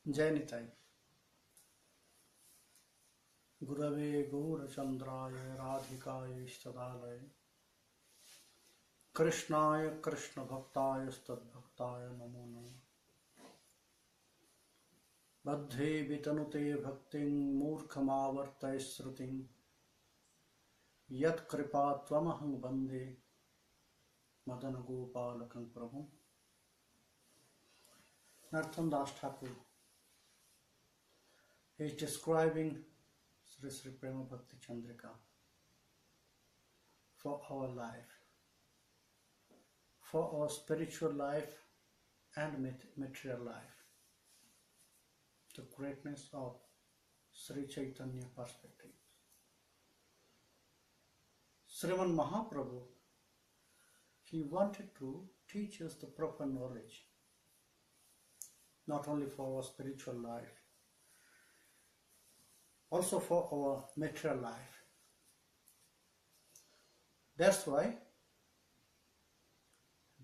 जय निताई। गुरवे गौरचंद्राय राधिकाय इष्टदालय कृष्णाय कृष्ण भक्ताय तद्भक्ताय नमो नमः। बद्धे वितनुते भक्तिं मूर्खमावर्तय श्रुतिं यत्कृपा त्वमहं वन्दे Madan गोपालकं प्रभुं। Narottam Thakur is describing Sri Prema Bhakti Candrika for our life, for our spiritual life and material life, the greatness of Sri Chaitanya perspective. Sriman Mahaprabhu, he wanted to teach us the proper knowledge, not only for our spiritual life, also for our material life. That's why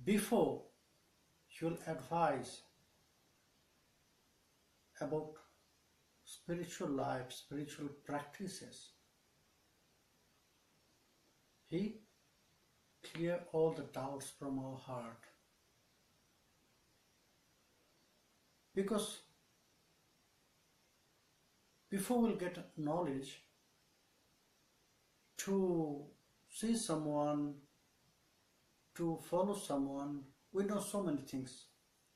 before you'll advise about spiritual life, spiritual practices, he clear all the doubts from our heart. Because before we'll get knowledge to see someone, to follow someone, we know so many things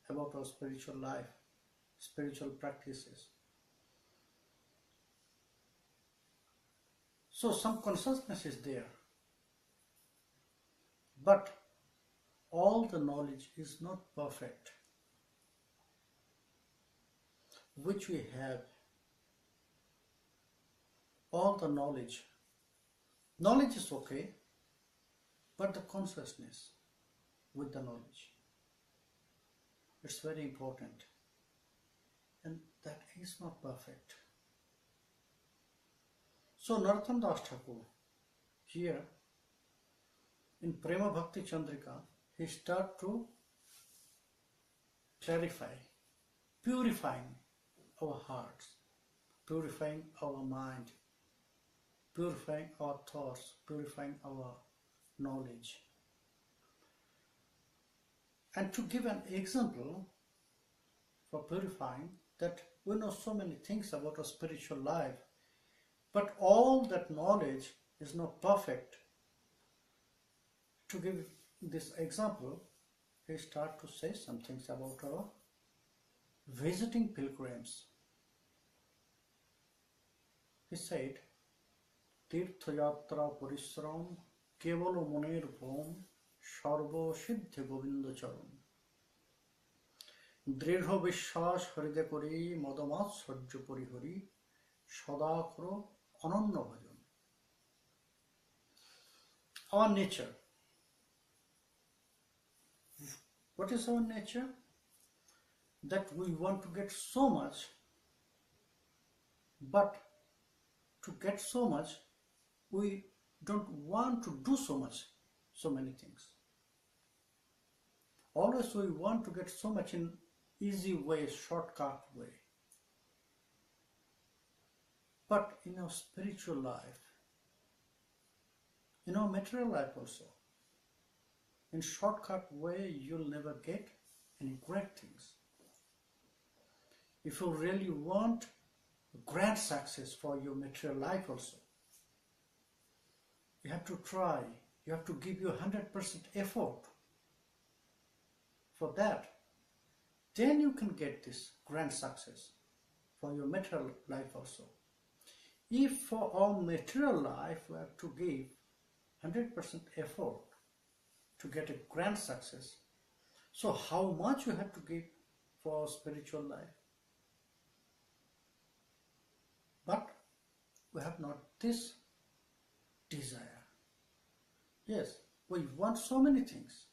about our spiritual life, spiritual practices. So some consciousness is there, but all the knowledge is not perfect, which we have. All the knowledge is okay, but the consciousness with the knowledge, it's very important, and that is not perfect. So Narottam Thakur here in Prema Bhakti Candrika, he start to clarify, purifying our hearts, purifying our mind, purifying our thoughts, purifying our knowledge. And to give an example for purifying, that we know so many things about our spiritual life, but all that knowledge is not perfect. To give this example, we start to say some things about our visiting pilgrims. He said, तीर्थयात्रा परिश्रम केवल मनेर भ्रम सर्वसिद्धि गोविंद चरण दृढ़ विश्वास हृदय करी मदमात्सर्य परिहरी सदा करो अनन्य भजन. Our nature. What is our nature? That we want to get so much, but to get so much, we don't want to do so many things. Always we want to get so much in easy way, shortcut way. But in our spiritual life, in our material life also, in shortcut way, you'll never get any great things. If you really want grand success for your material life also, you have to try, you have to give your 100% effort for that. Then you can get this grand success for your material life also. If for our material life we have to give 100% effort to get a grand success, so how much you have to give for our spiritual life? But we have not this desire. Yes, we want so many things,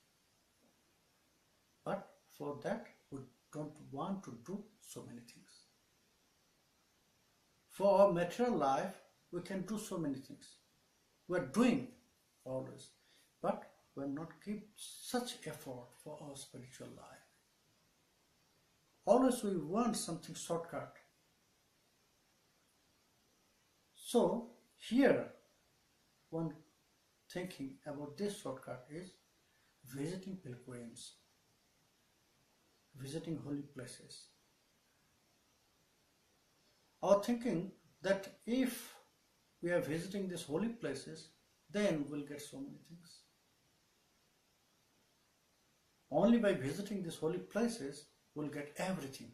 but for that we don't want to do so many things. For our material life, we can do so many things. We are doing always, but we are not give such effort for our spiritual life. Always we want something shortcut. So here one thinking about this shortcut is visiting pilgrims, visiting holy places. Our thinking that if we are visiting these holy places, then we'll get so many things. Only by visiting these holy places, we'll get everything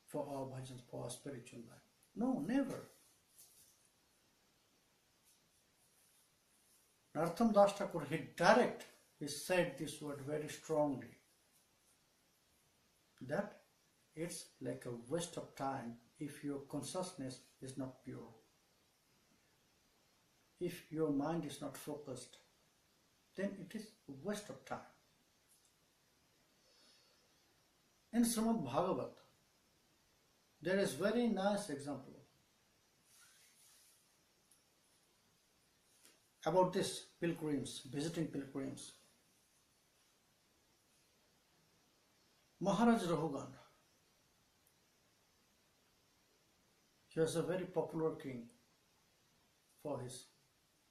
for our bhajans, for our spiritual life. No, never. Narottam Das Thakur, he said this word very strongly, that it's like a waste of time if your consciousness is not pure. If your mind is not focused, then it is a waste of time. In Srimad Bhagavat, there is very nice example about this pilgrims, visiting pilgrims. Maharaj Rahugan, he was a very popular king for his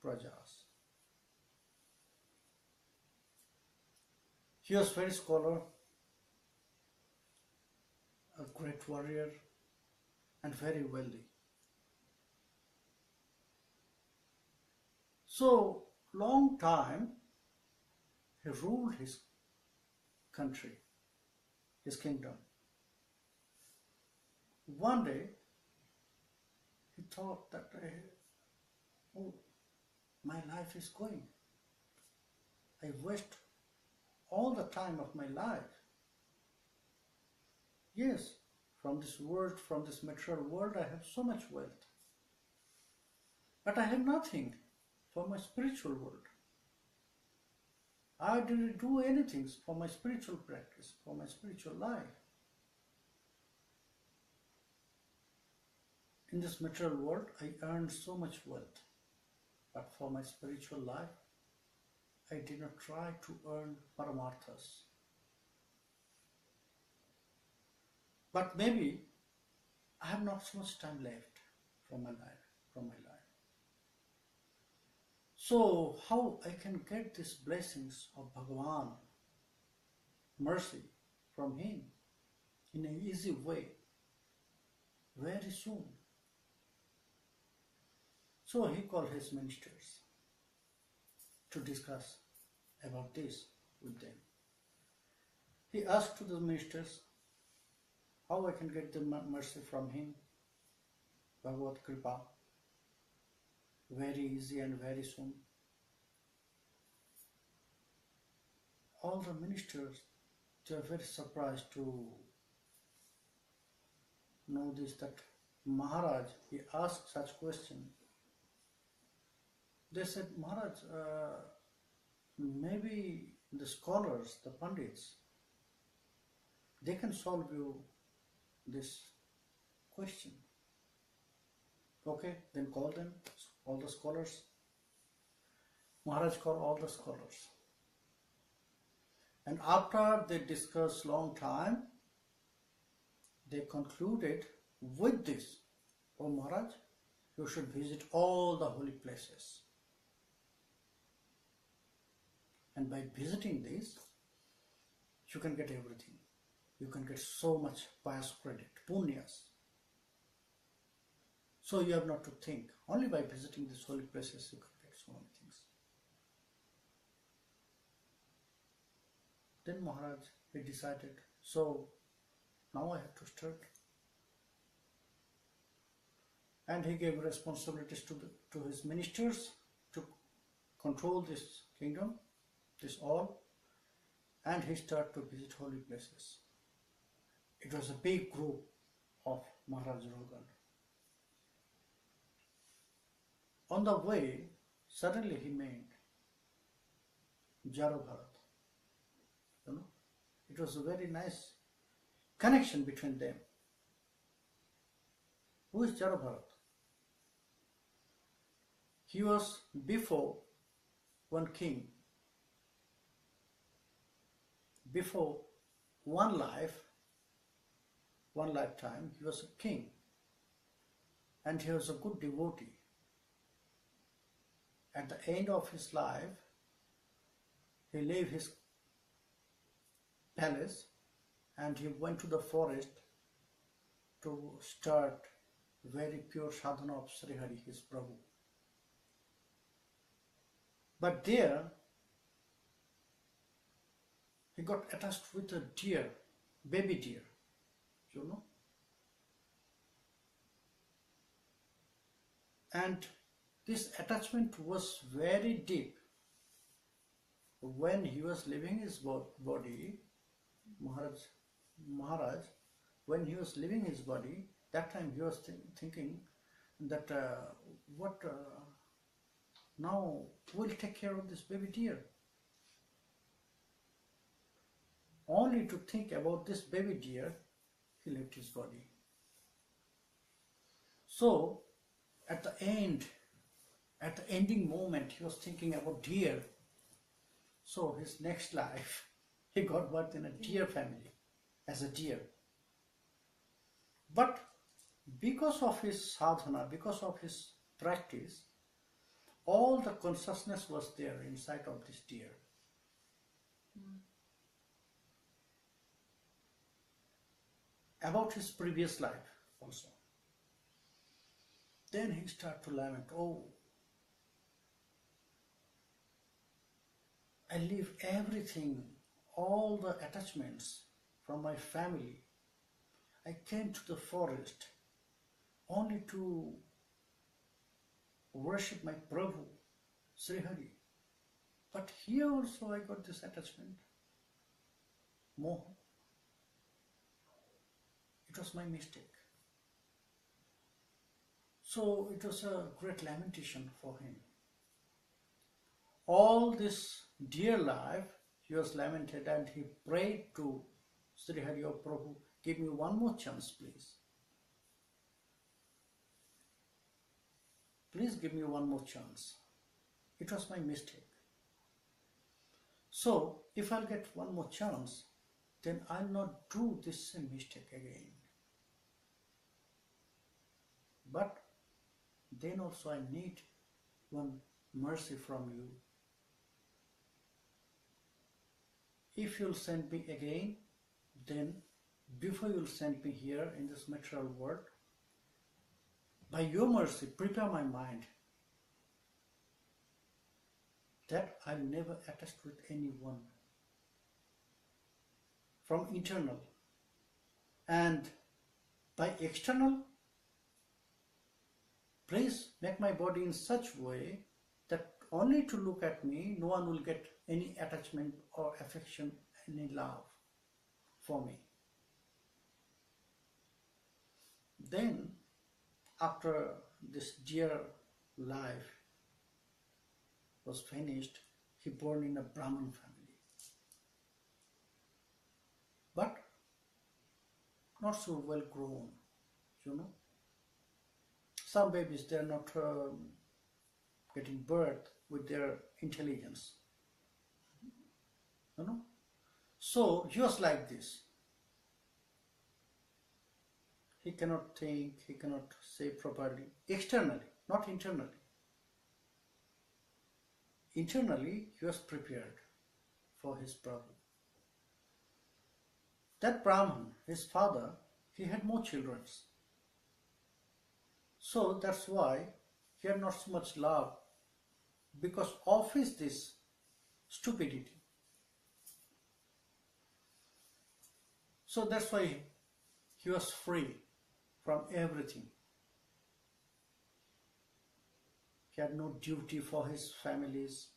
prajas. He was very scholar, a great warrior, and very wealthy. So, long time he ruled his country, his kingdom. One day he thought that, oh, my life is going. I waste all the time of my life. Yes, from this world, from this material world, I have so much wealth. But I have nothing for my spiritual world. I didn't do anything for my spiritual practice, for my spiritual life. In this material world, I earned so much wealth. But for my spiritual life, I did not try to earn paramarthas. But maybe I have not so much time left from my life. So how I can get these blessings of Bhagavan, mercy from him in an easy way, very soon. So he called his ministers to discuss about this with them. He asked to the ministers how I can get the mercy from him, Bhagavad Kripa, very easy and very soon. All the ministers, they are very surprised to know this, that Maharaj, he asked such question. They said, Maharaj, maybe the scholars, the pandits, they can solve you this question. Okay, then call them, all the scholars. Maharaj called all the scholars. And after they discussed long time, they concluded with this, oh Maharaj, you should visit all the holy places. And by visiting these, you can get everything. You can get so much pious credit, punyas. So you have not to think. Only by visiting these holy places, you can get so many things. Then Maharaj, he decided, so now I have to start. And he gave responsibilities to his ministers to control this kingdom, this all, and he started to visit holy places. It was a big group of Maharaj Rogan. On the way, suddenly he met Jaro Bharat. You know, it was a very nice connection between them. Who is Jaro Bharat? He was before one king, before one life, one lifetime he was a king and he was a good devotee. At the end of his life, he left his palace and he went to the forest to start very pure sadhana of Sri Hari, his Prabhu. But there, he got attached with a deer, baby deer, you know. And this attachment was very deep. When he was leaving his body, Maharaj, when he was leaving his body, that time he was thinking that now we'll take care of this baby deer. Only to think about this baby deer, he left his body. So at the ending moment, he was thinking about deer. So his next life, he got birth in a deer family, as a deer. But because of his sadhana, because of his practice, all the consciousness was there inside of this deer. About his previous life also. Then he started to lament, oh, I leave everything, all the attachments from my family. I came to the forest only to worship my Prabhu, Sri Hari. But here also I got this attachment, moha. It was my mistake. So it was a great lamentation for him. All this dear life, he was lamented and he prayed to Sri Hari, O Prabhu, give me one more chance, please. Please give me one more chance. It was my mistake. So, if I'll get one more chance, then I'll not do this same mistake again. But then also I need one mercy from you. If you'll send me again, then before you'll send me here in this material world, by your mercy, prepare my mind that I'll never attach with anyone from internal. And by external, please make my body in such way that only to look at me, no one will get any attachment or affection, any love for me. Then, after this dear life was finished, he born in a Brahmin family. But not so well grown, you know. Some babies, they are not getting birth with their intelligence, you know. So he was like this. He cannot think, he cannot say properly. Externally, not internally. Internally, he was prepared for his Prabhu. That Brahman, his father, he had more children. So that's why he had not so much love, because of this stupidity. So that's why he was free from everything. He had no duty for his families.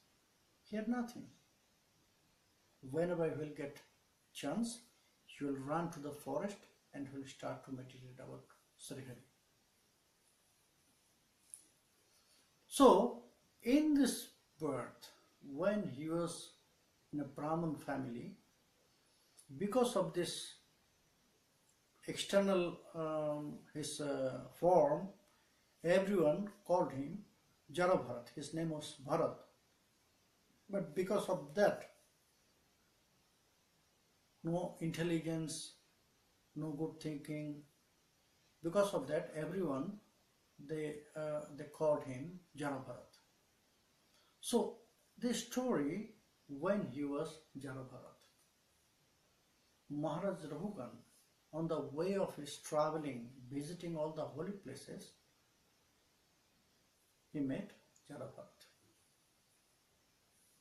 He had nothing. Whenever he will get chance, he will run to the forest and he will start to meditate about Sri Hari. So, in this birth, when he was in a Brahmin family, because of this external his form, everyone called him Jara Bharat. His name was Bharat. But because of that, no intelligence, no good thinking. Because of that, everyone they called him Janabharat. So this story, when he was Janabharat, Maharaj Rahugan, on the way of his traveling, visiting all the holy places, he met Janabharat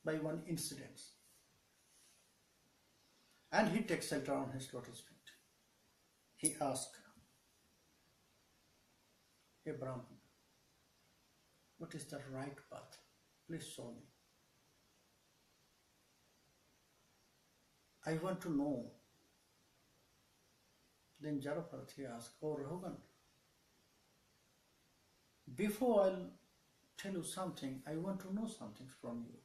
by one incident. And he takes shelter on his lotus feet. He asked, "Hey Brahman, what is the right path? Please show me. I want to know." Then Janabharat, he asked, "Oh Rahugan, before I'll tell you something, I want to know something from you.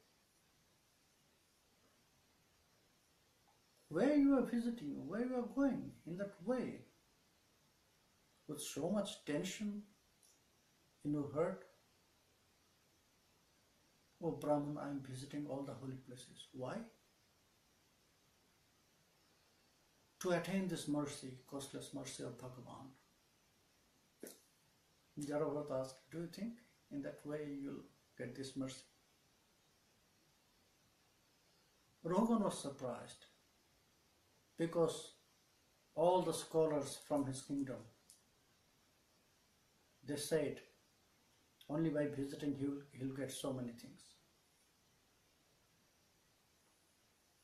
Where you are visiting, where you are going in that way, with so much tension in your heart?" "Oh Brahman, I am visiting all the holy places." "Why?" "To attain this mercy, costless mercy of Bhagavan." Janabharat asked, "Do you think in that way you'll get this mercy?" Rogan was surprised, because all the scholars from his kingdom, they said only by visiting he'll get so many things.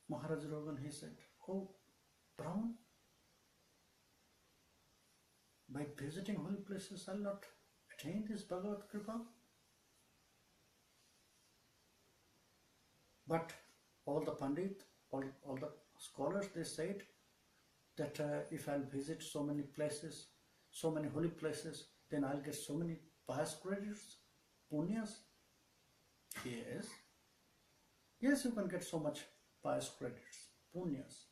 Maharaj Rogan, he said, "Oh Brahman, by visiting holy places I'll not attain this Bhagavad Kripa?" But all the Pandit, all the scholars, they said that if I'll visit so many places, so many holy places, then I'll get so many pious credits, punyas. Yes, yes, you can get so much pious credits, punyas.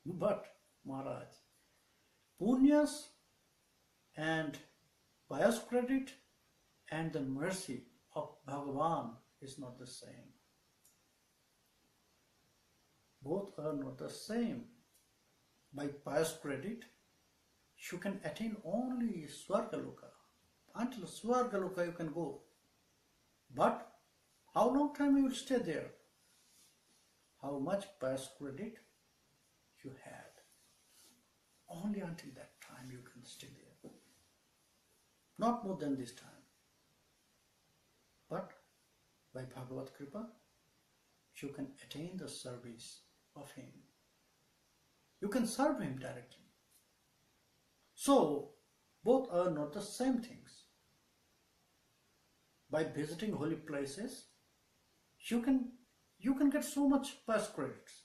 But Maharaj, punyas and pious credit and the mercy of Bhagavan is not the same. Both are not the same. By pious credit, you can attain only Swargaloka. Until Swargaloka you can go. But how long time you will stay there? How much pious credit you had? Only until that time you can stay there. Not more than this time. But by Bhagavad Kripa, you can attain the service of him. You can serve him directly. So, both are not the same things. By visiting holy places, you can get so much pious credits.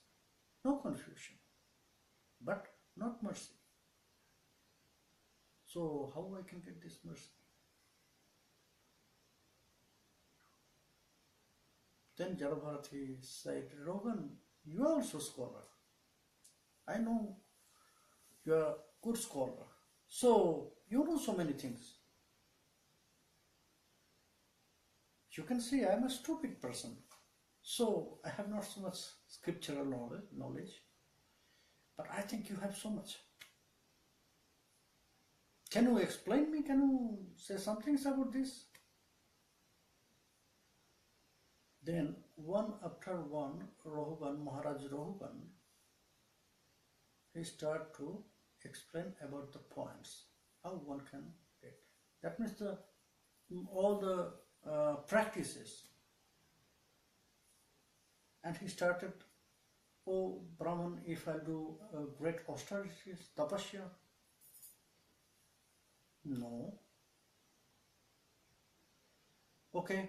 No confusion. But not mercy. So, how I can get this mercy? Then Janabharat said, "Rogan, you are also scholar. I know you are a good scholar. So you know so many things. You can see I am a stupid person. So I have not so much scriptural knowledge. But I think you have so much. Can you explain me? Can you say some things about this?" Then one after one, Maharaj Rahugan, he started to explain about the points, how one can get. That means all the practices. And he started, "Oh Brahman, if I do great austerities, tapasya?" "No." "Okay,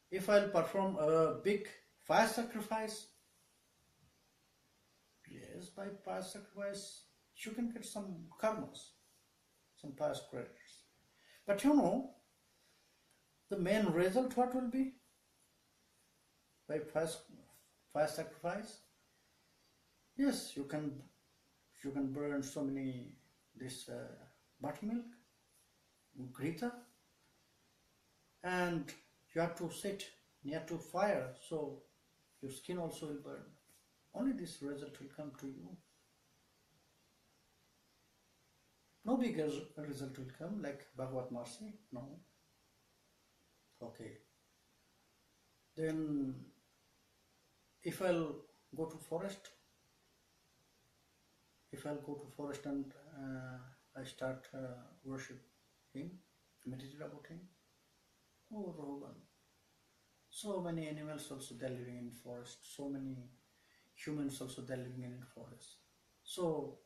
if I'll perform a big fire sacrifice?" "Yes, by fire sacrifice you can get some karmas, some pious credits. But you know, the main result what will be by fire sacrifice? Yes, you can burn so many this buttermilk, grita, and you have to sit near to fire, so your skin also will burn. Only this result will come to you." No bigger result will come like Bhagavad mercy. No. Okay. Then if I'll go to forest, and I start worship him, meditate about him. Oh, Rohan. So many animals also they're living in forest. So many humans also they're living in forest. So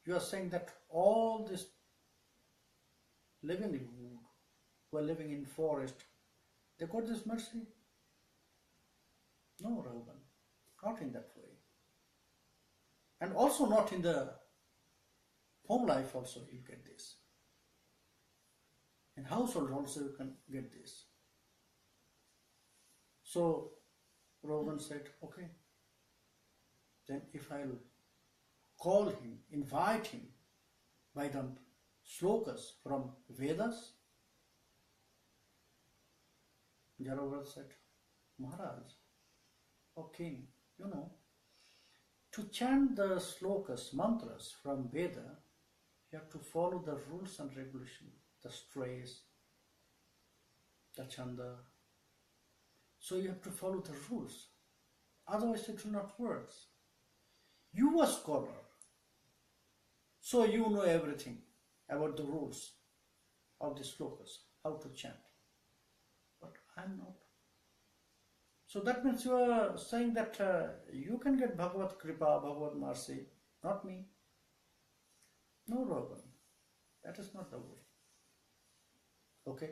you are saying that all this living who are living in forest, they got this mercy? No, Raghuvan, not in that way. And also not in the home life also you get this. In household also you can get this. So Raghuvan said, okay, then if I'll call him, invite him by the slokas from Vedas, Jaravrat said, Maharaj, or king, you know, to chant the slokas, mantras from Veda, you have to follow the rules and regulations, the strays, the chanda. So you have to follow the rules. Otherwise it will not work. You are a scholar, so you know everything about the rules of the slokas, how to chant. But I'm not. So that means you are saying that you can get Bhagavad Kripa, Bhagavad mercy, not me. No, Rogan, that is not the way. Okay,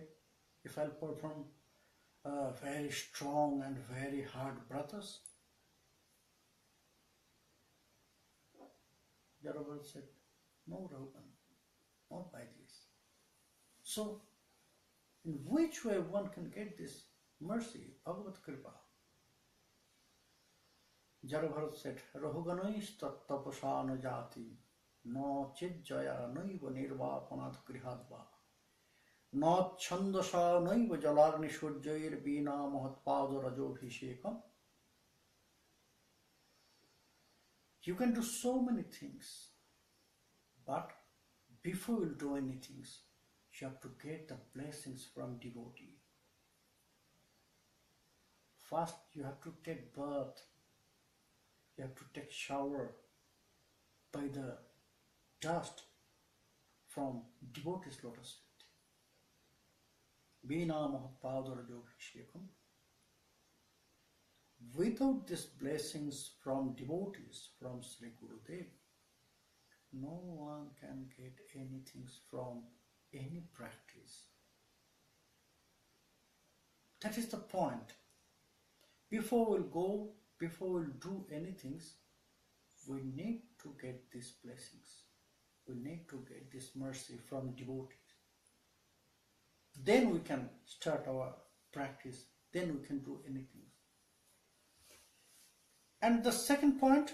if I'll perform very strong and very hard bratas, Jaravrat said, no, Rogan, not by this. So, in which way one can get this mercy, Bhagavad Kripa? Jaravrat said, Rahuganais tattapasana jati, no chidjaya naiva nirvapanat grihadva, no chandasa naiva jalarni shurjair bina mahatpada rajobhishekam. You can do so many things, but before you do anything, you have to get the blessings from devotee. First, you have to take bath. You have to take shower by the dust from devotee's lotus feet. Bina mahatpada rajobhishekam. Without these blessings from devotees, from Sri Gurudev, no one can get anything from any practice. That is the point. Before we'll do anything, we need to get these blessings. We need to get this mercy from devotees. Then we can start our practice. Then we can do anything. And the second point,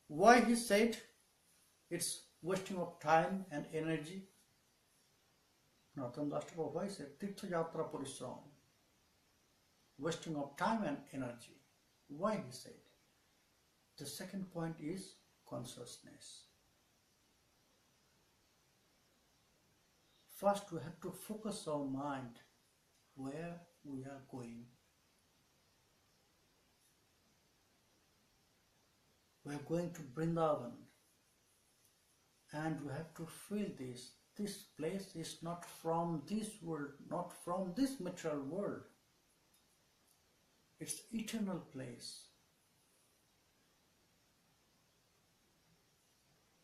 why he said it's wasting of time and energy. Narottam Das Thakur, why he said Tirtha Yatra Parisram, wasting of time and energy. Why he said? The second point is consciousness. First we have to focus our mind where we are going. We are going to Vrindavan and we have to feel this. This place is not from this world, not from this material world. It's eternal place.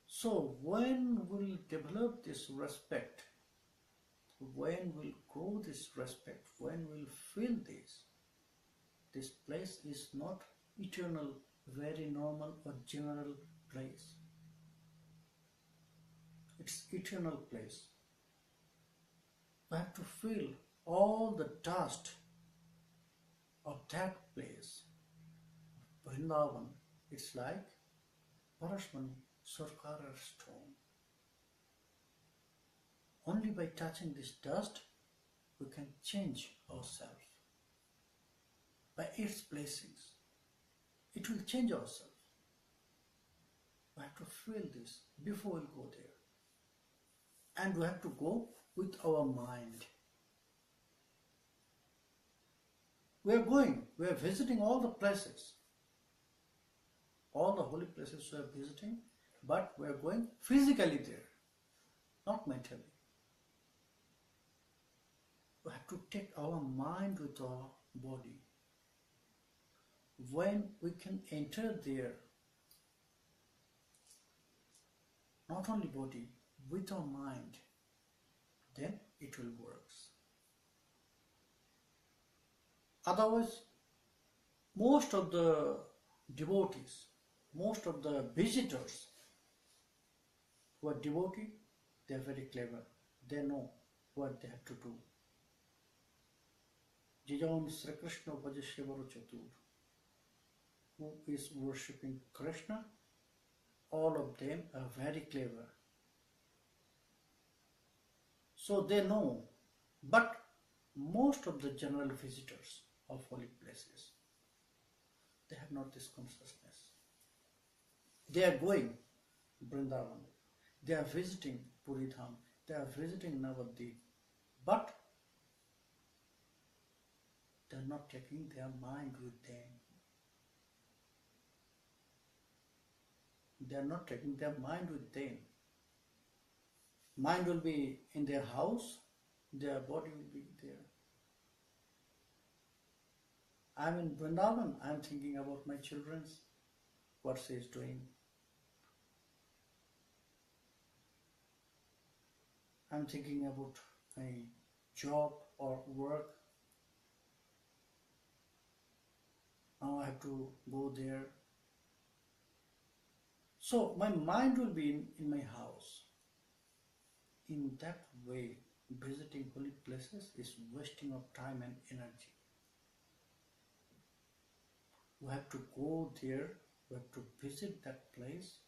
So when we'll develop this respect, when we'll grow this respect, when we'll feel this place is not eternal, very normal or general place. It's eternal place. We have to feel all the dust of that place. Vrindavan, it's like Parashmani, Sarkara stone. Only by touching this dust, we can change ourselves. By its blessings, it will change ourselves. We have to feel this before we go there. and we have to go with our mind. We are visiting all the places, all the holy places we are visiting, but we are going physically there, not mentally. We have to take our mind with our body. When we can enter there, not only body, with our mind, then it will work. Otherwise, most of the devotees, most of the visitors who are devotee, they are very clever. They know what they have to do. Jijam Sri Krishna Vajashivara Chatur, who is worshipping Krishna, all of them are very clever. So they know, but most of the general visitors of holy places, they have not this consciousness. They are going Vrindavan, they are visiting Puridham, they are visiting Navadvip, but they are not taking their mind with them. They are not taking their mind with them. Mind will be in their house, their body will be there. I am in Vrindavan, I am thinking about my children's, what she is doing. I am thinking about my job or work. Now I have to go there. So my mind will be in my house. In that way, visiting holy places is wasting of time and energy. We have to go there, we have to visit that place.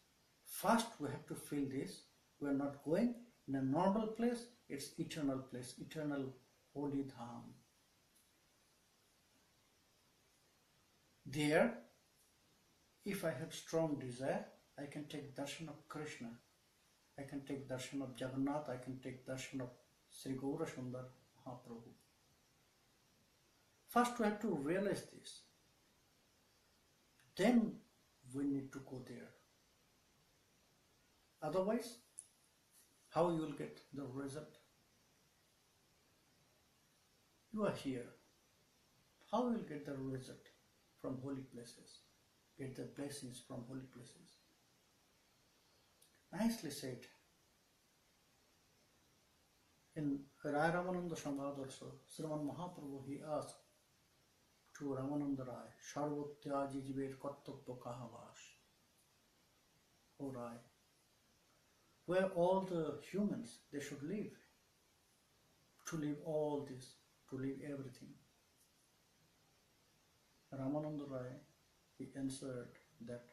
First we have to feel this. We are not going in a normal place, it's eternal place, eternal holy dham. There, if I have strong desire, I can take darshan of Krishna, I can take darshan of Jagannath, I can take darshan of Sri Gaura Sundar Mahaprabhu. First we have to realize this. Then we need to go there. Otherwise, how you will get the result? You are here. How you will get the result from holy places? Get the blessings from holy places. Nicely said. In Rai Ramananda Sambhad also, Sriman Mahaprabhu, he asked to Ramananda Rai, Sarvotyaji Jiver Kartabya Kahavash. O Rai, where all the humans, they should live. To live all this, to live everything. Ramananda Rai, he answered that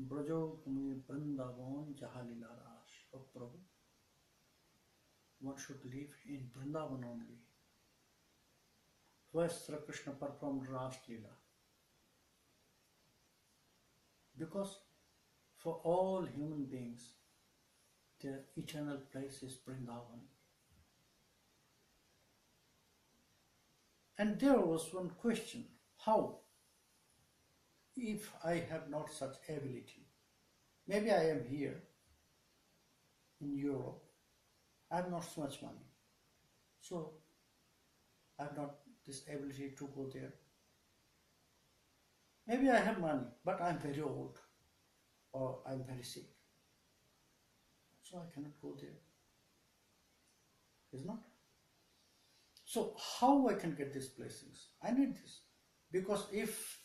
Brajo Kumi Vrindavan Jahalila Rash. O Prabhu, one should live in Vrindavan only, where Sri Krishna performed Ras Leela. Because for all human beings, their eternal place is Vrindavan. And there was one question, how? If I have not such ability, maybe I am here in Europe, I have not so much money, so I have not this ability to go there. Maybe I have money, but I am very old or I am very sick, so I cannot go there. Is not? So how I can get these blessings? I need this, because if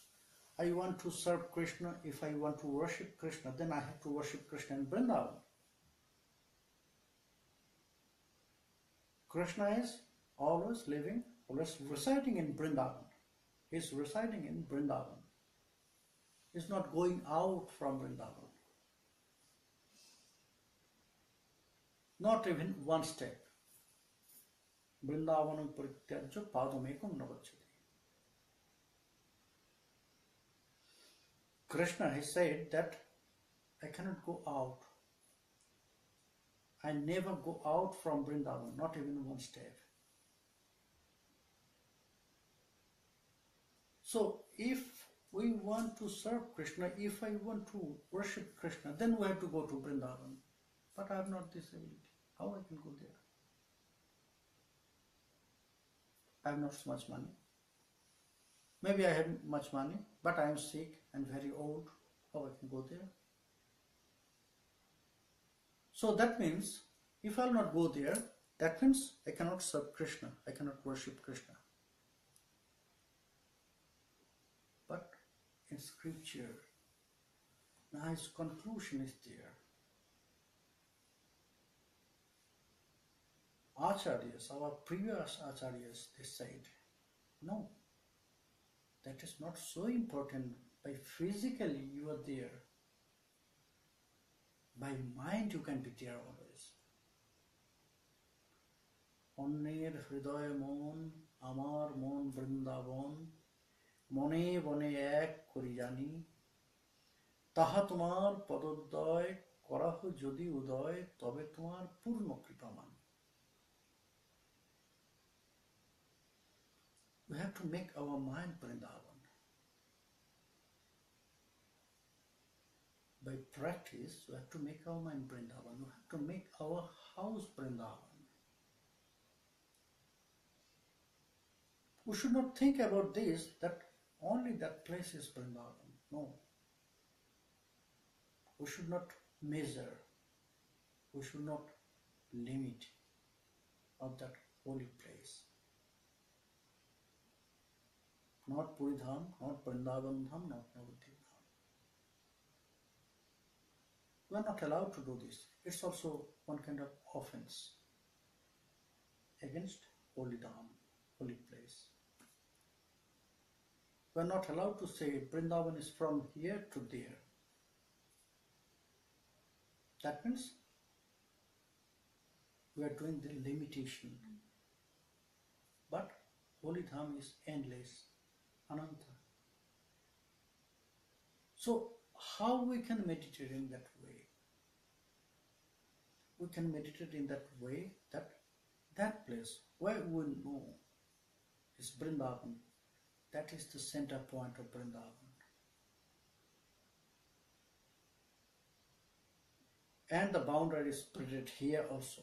I want to serve Krishna, if I want to worship Krishna, then I have to worship Krishna in Vrindavan. Krishna is always living, always residing in Vrindavan. He is residing in Vrindavan. He is not going out from Vrindavan. Not even one step. Vrindavanam parityajya padamekam navacchati. Krishna has said that I cannot go out. I never go out from Vrindavan, not even one step. So if we want to serve Krishna, if I want to worship Krishna, then we have to go to Vrindavan. But I have not this ability. How I can go there? I have not so much money. Maybe I have much money, but I am sick and very old. How I can go there? So that means, if I will not go there, that means I cannot serve Krishna. I cannot worship Krishna. But in scripture, nice conclusion is there. Acharyas, our previous acharyas, they said, no, that is not so important. By physically you are there. By mind you can be there always. Onner hridoy mon, amar mon Vrindavan, mone bone ek kori jani, taha tumar padoddaya karahu jodi udoy, tobe tumar purno kripaman. We have to make our mind Vrindavan. By practice, we have to make our mind Vrindavan. We have to make our house Vrindavan. We should not think about this, that only that place is Vrindavan. No. We should not measure. We should not limit of that holy place. Not Puri Dham, not Vrindavan Dham, not Navadvip Dham. We are not allowed to do this. It's also one kind of offense against holy Dham, holy place. We are not allowed to say Vrindavan is from here to there. That means we are doing the limitation. But holy Dham is endless. Ananta. So how we can meditate in that way? We can meditate in that way that that place where we know is Vrindavan, that is the center point of Vrindavan. And the boundary is spread here also.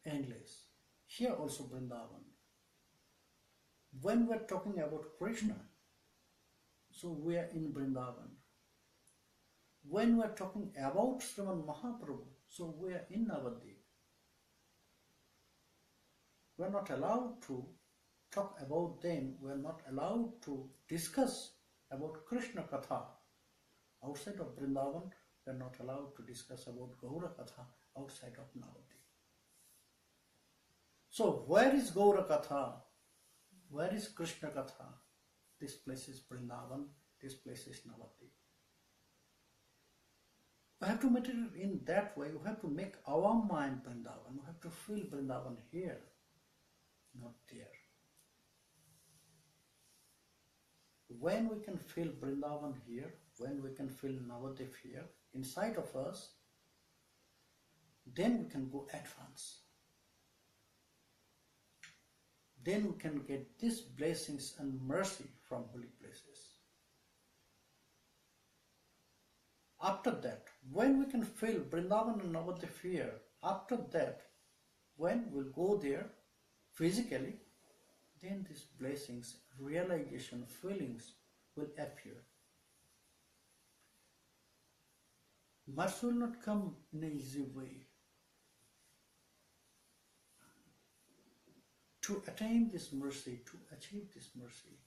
Endless. Here also Vrindavan. When we are talking about Krishna, so we are in Vrindavan. When we are talking about Sriman Mahaprabhu, so we are in Navadvip. We are not allowed to talk about them. We are not allowed to discuss about Krishna Katha. Outside of Vrindavan, we are not allowed to discuss about Gaura Katha outside of Navadvip. So where is Gaura Katha? Where is Krishna Katha? This place is Vrindavan, this place is Navadvip. We have to meditate in that way. We have to make our mind Vrindavan. We have to feel Vrindavan here, not there. When we can feel Vrindavan here, when we can feel Navadvip here, inside of us, then we can go advance. Then we can get these blessings and mercy from holy places. After that, when we can feel Vrindavan and Navadvip here, after that, when we'll go there physically, then these blessings, realization, feelings will appear. Mercy will not come in an easy way. To attain this mercy, to achieve this mercy,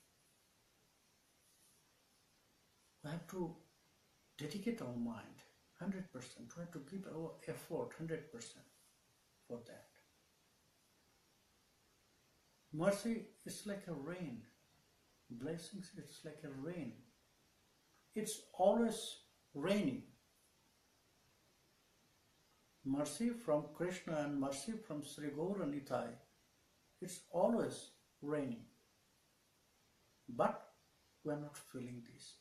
we have to dedicate our mind 100%. We have to give our effort 100% for that. Mercy is like a rain. Blessings, it's like a rain. It's always raining. Mercy from Krishna and mercy from Sri Gaura Nitai, it's always raining. But we are not feeling this.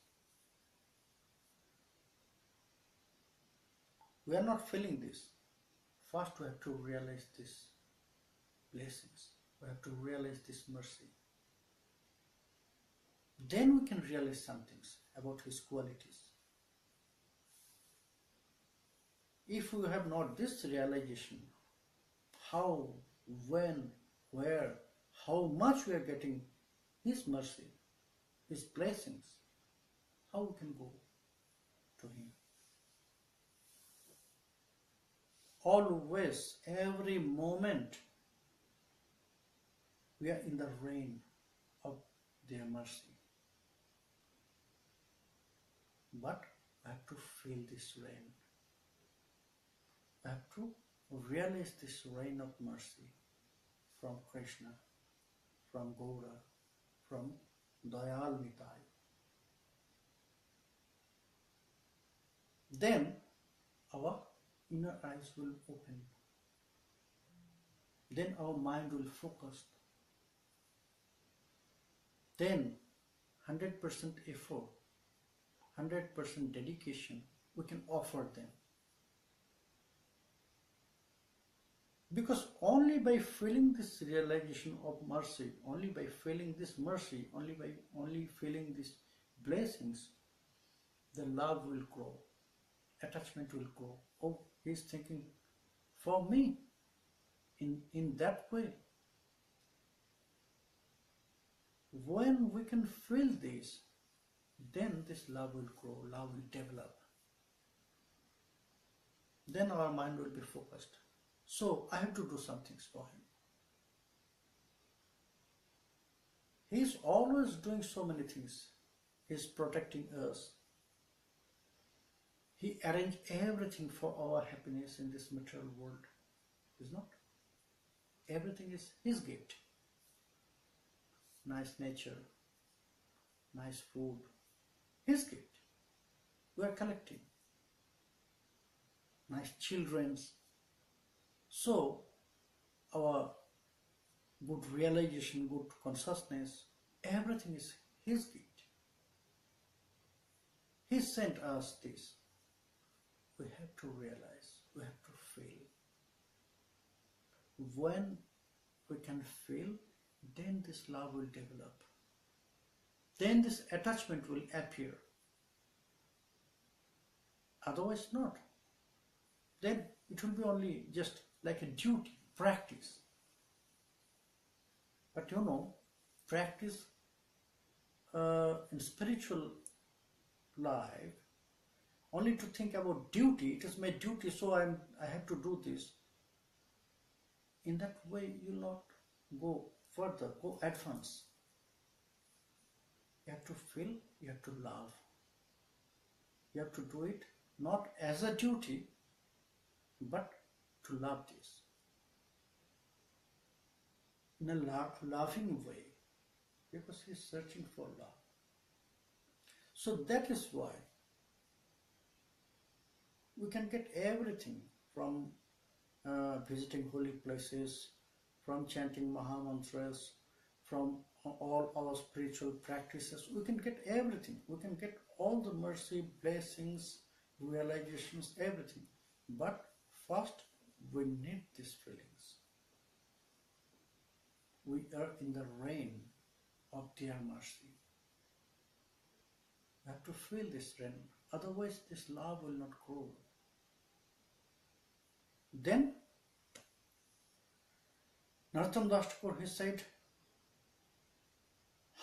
We are not feeling this. First we have to realize these blessings. We have to realize this mercy. Then we can realize some things about His qualities. If we have not this realization, how, when, where, how much we are getting His mercy, His blessings, how we can go to Him? Always, every moment, we are in the rain of their mercy. But I have to feel this rain. I have to realize this rain of mercy from Krishna, from Gaura, from Dayal Nitai. Then our inner eyes will open. Then our mind will focus. Then 100% effort, 100% dedication we can offer them. Because only by feeling this realization of mercy, only by feeling this mercy, only feeling these blessings, the love will grow, attachment will grow. Oh, He's thinking for me in that way. When we can feel this, then this love will grow, love will develop. Then our mind will be focused. So I have to do some things for Him. He is always doing so many things. He is protecting us. He arranged everything for our happiness in this material world. Is not? Everything is His gift. Nice nature, nice food, His gift. We are collecting. Nice children. So, our good realization, good consciousness, everything is His gift. He sent us this. We have to realize, we have to feel. When we can feel, then this love will develop. Then this attachment will appear. Otherwise not. Then it will be only just like a duty, practice. But practice in spiritual life, only to think about duty, it is my duty, so I have to do this. In that way, you will not go further, go advance. You have to feel, you have to love. You have to do it not as a duty, but to love this. In a loving way, because He is searching for love. So that is why we can get everything from visiting holy places, from chanting Maha Mantras, from all our spiritual practices. We can get everything. We can get all the mercy, blessings, realizations, everything. But first, we need these feelings. We are in the rain of their mercy. We have to feel this rain. Otherwise, this love will not grow. Then, Narottam Das Thakur, he said,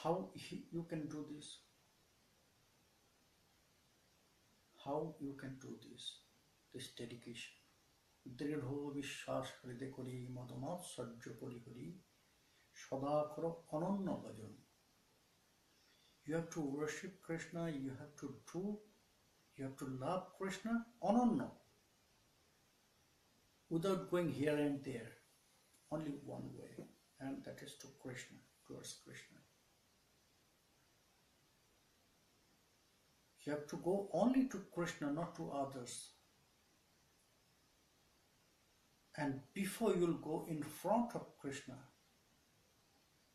how you can do this? How you can do this dedication? Dridho Vishwas Hriday Kori Madonat Sajjo Kori Hari Sada Karo Ananya Bhajan. You have to worship Krishna, you have to love Krishna Ananya. Without going here and there. Only one way, and that is to Krishna, towards Krishna. You have to go only to Krishna, not to others. And before you'll go in front of Krishna,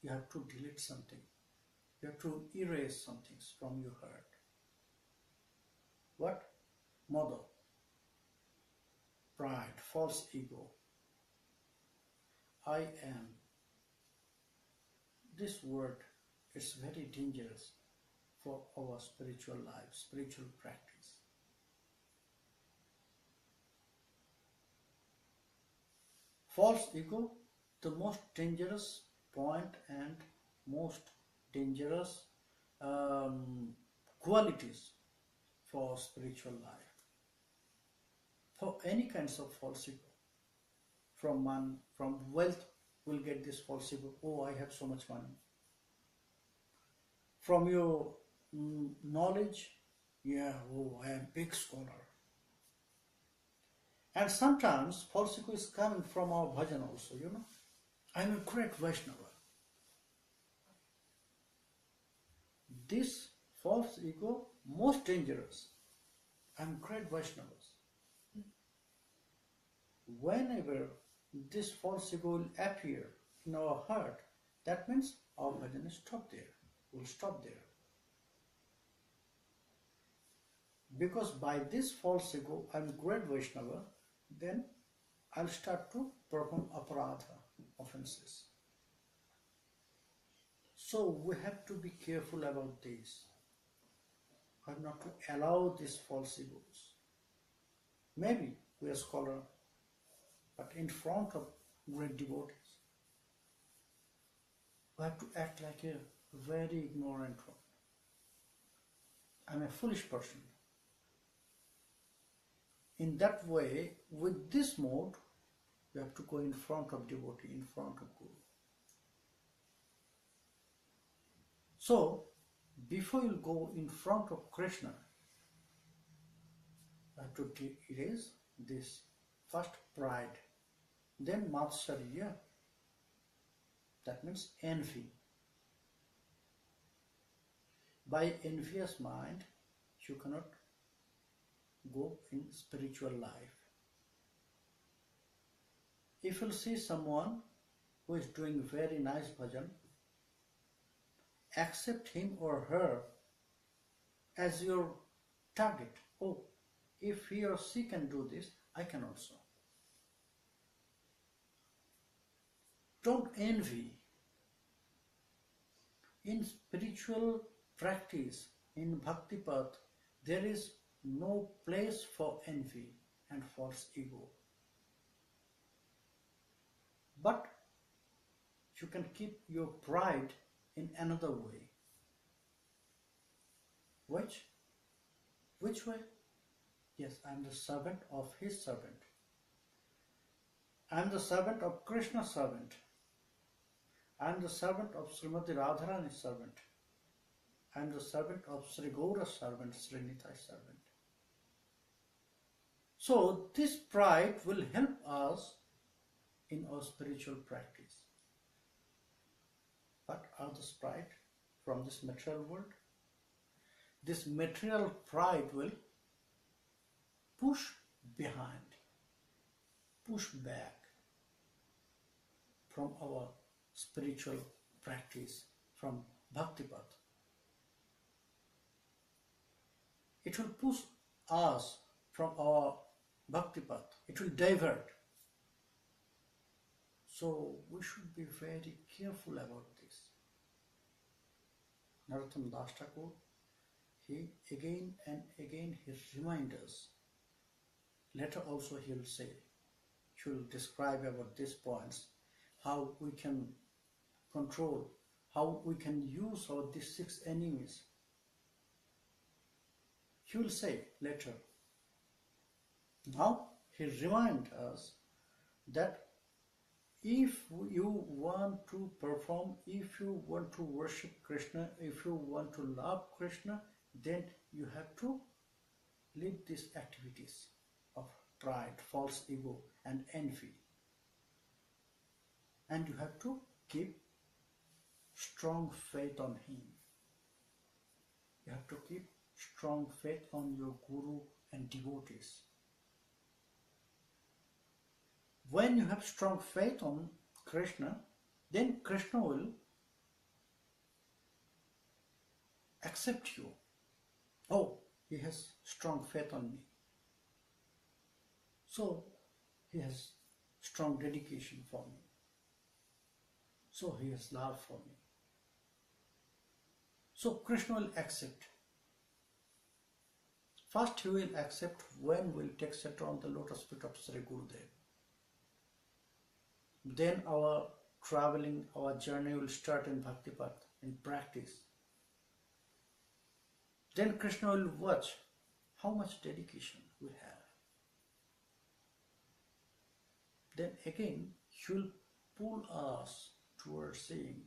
you have to delete something. You have to erase some things from your heart. What? Mother. pride, false ego. I am. This word is very dangerous for our spiritual life, spiritual practice. False ego, the most dangerous point and most dangerous qualities for spiritual life. For any kinds of false ego, from wealth, we'll get this false ego. Oh, I have so much money. From your knowledge, yeah, oh, I am a big scholar. And sometimes false ego is coming from our bhajan also, you know. I am a great Vaishnava. This false ego, most dangerous. I am great Vaishnavas. Whenever this false ego will appear in our heart, that means our bhajan is stopped there. Will stop there. Because by this false ego, I am great Vaishnava, then I'll start to perform aparadha, offenses. So we have to be careful about this. I have not to allow these false egos. Maybe we are scholar, but in front of great devotees, we have to act like a very ignorant one. I'm a foolish person. In that way, with this mode, you have to go in front of devotee, in front of Guru. So, before you go in front of Krishna, you have to erase this first pride, then matsarya, that means envy. By envious mind, you cannot go in spiritual life. If you see someone who is doing very nice bhajan, accept him or her as your target. Oh, if he or she can do this, I can also. Don't envy. In spiritual practice, in bhakti path, there is no place for envy and false ego. But you can keep your pride in another way. Which way? Yes, I am the servant of his servant. I am the servant of Krishna's servant. I am the servant of Srimati Radharani's servant. I am the servant of Sri Gaura's servant, Sri Nithai's servant. So this pride will help us in our spiritual practice. What are this pride from this material world? This material pride will push behind, push back from our spiritual practice, from bhakti path. It will push us from our bhakti path. It will divert. So we should be very careful about this. Narottam Das Thakur, he again and again he reminds us. Later also he will say, he will describe about these points, how we can control, how we can use these 6 enemies. He will say later. Now he reminds us that if you want to perform, if you want to worship Krishna, if you want to love Krishna, then you have to leave these activities of pride, false ego and envy. And you have to keep strong faith on him. You have to keep strong faith on your Guru and devotees. When you have strong faith on Krishna, then Krishna will accept you. Oh, he has strong faith on me. So he has strong dedication for me. So he has love for me. So Krishna will accept. First he will accept when we'll take shelter on the lotus feet of Sri Gurudev. Then our traveling, our journey will start in Bhakti Path, in practice. Then Krishna will watch how much dedication we have. Then again he will pull us towards seeing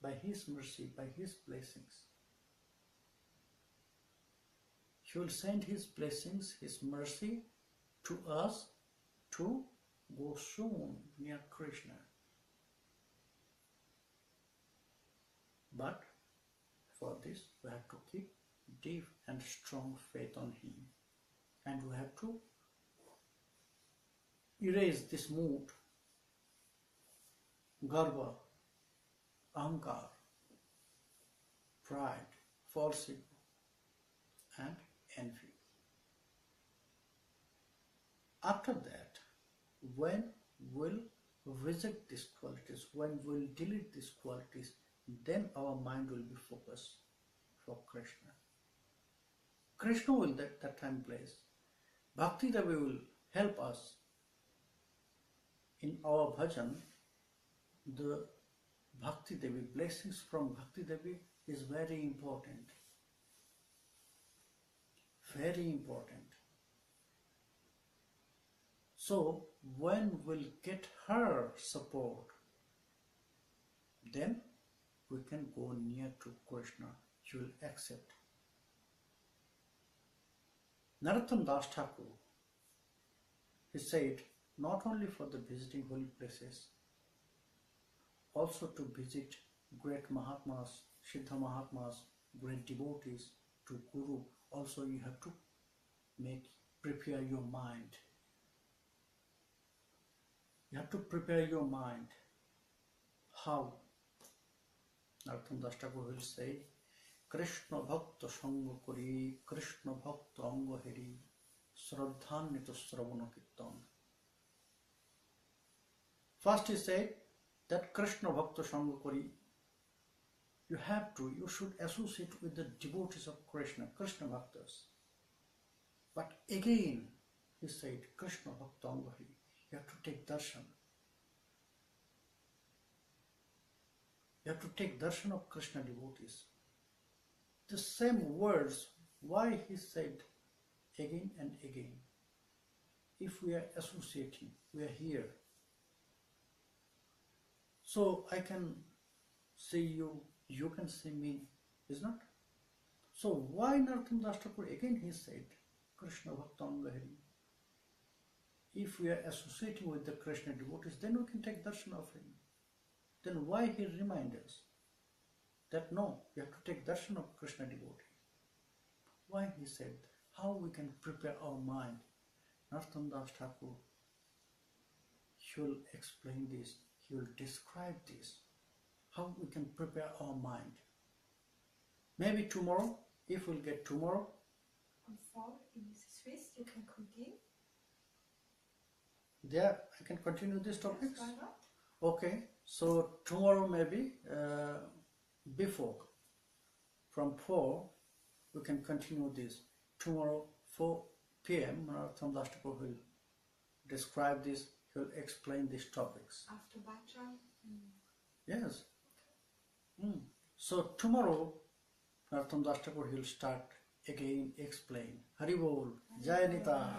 by his mercy, by his blessings. He will send his blessings, his mercy to us to go soon near Krishna. But for this we have to keep deep and strong faith on him, and we have to erase this mood, garva, ahankar, pride, false ego, and envy. After that, when we'll reject these qualities, when we'll delete these qualities, then our mind will be focused for Krishna. Krishna will at that time bless. Bhakti Devi will help us in our bhajan. The Bhakti Devi, blessings from Bhakti Devi is very important. Very important. So when we'll get her support, then we can go near to Krishna. She will accept. Narottam Das Thakur, he said, not only for the visiting holy places, also to visit great Mahatmas, Siddha Mahatmas, great devotees, to Guru, also you have to prepare your mind. You have to prepare your mind. How? Narottam Das Thakur will say, Krishna Bhakta Sangha Kori, Krishna Bhakta Anga Heri, Sraddhanita Sravana Kirtan. First he said that Krishna Bhakta Sangha Kori, you should associate with the devotees of Krishna, Krishna Bhaktas. But again, he said, Krishna Bhakta Anga Heri, you have to take darshan. You have to take darshan of Krishna devotees. The same words, why he said again and again. If we are associating, we are here. So I can see you, you can see me, is not? So why Narottam Das Thakur again he said, Krishna Bhaktanga Hari. If we are associating with the Krishna devotees, then we can take darshan of him. Then why he remind us that no, we have to take darshan of Krishna devotee? Why he said, how we can prepare our mind? Narottam Das Thakur, he will explain this, he will describe this, how we can prepare our mind. Maybe tomorrow, if we'll get tomorrow. Before in Swiss, you can continue. There, I can continue this topic. Yes, why not? Okay, so tomorrow maybe before, from 4, we can continue this. Tomorrow 4 p.m. Narottam Das Thakur will describe this, he will explain these topics. After Bhajan? Yes. So tomorrow Narottam Das Thakur will start again explain. Hari Bol, Jai Nitya.